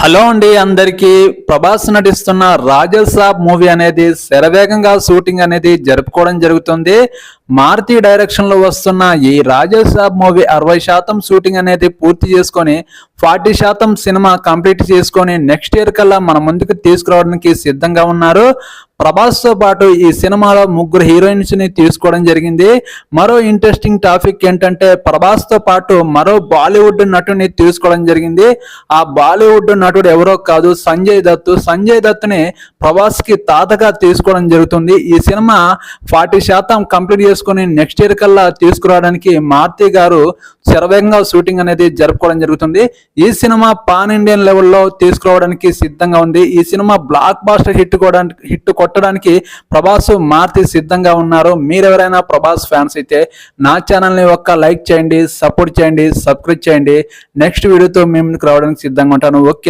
Hello అండి అందరికీ. ప్రభాస్ నటిస్తున్న రాజసాబ్ మూవీ అనేది శరవేగంగా షూటింగ్ అనేది జరుపుకోవడం జరుగుతుంది. మారుతి డైరెక్షన్ లో వస్తున్న ఈ రాజసాబ్ మూవీ 60% షూటింగ్ అనేది పూర్తి చేసుకొని 40% సినిమా కంప్లీట్ చేసుకొని నెక్స్ట్ ఇయర్ కల్లా మన ముందుకు తీసుకురావడానికి సిద్ధంగా ఉన్నారు. ప్రభాస్ తో పాటు ఈ సినిమాలో ముగ్గురు హీరోయిన్స్ ని తీసుకోవడం జరిగింది. మరో ఇంట్రెస్టింగ్ టాపిక్ ఏంటంటే ప్రభాస్ తో పాటు మరో బాలీవుడ్ నటుని తీసుకోవడం జరిగింది. ఆ బాలీవుడ్ నటుడు ఎవరో కాదు, సంజయ్ దత్. సంజయ్ దత్ ని ప్రభాస్ కి తాతగా తీసుకోవడం జరుగుతుంది. ఈ సినిమా 40% కంప్లీట్ చేసుకుని నెక్స్ట్ ఇయర్ కల్లా తీసుకురావడానికి మారుతి గారు శరవేగంగా షూటింగ్ అనేది జరుపుకోవడం జరుగుతుంది. ఈ సినిమా పాన్ ఇండియన్ లెవెల్లో తీసుకురావడానికి సిద్ధంగా ఉంది. ఈ సినిమా బ్లాక్ బాస్టర్ హిట్ కొట్టడానికి ప్రభాస్ మారుతి సిద్ధంగా ఉన్నారు. మీరెవరైనా ప్రభాస్ ఫ్యాన్స్ అయితే నా ఛానల్ ని ఒక్క లైక్ చేయండి, సపోర్ట్ చేయండి, సబ్స్క్రైబ్ చేయండి. నెక్స్ట్ వీడియోతో మేము రావడానికి సిద్ధంగా ఉంటాను. ఓకే.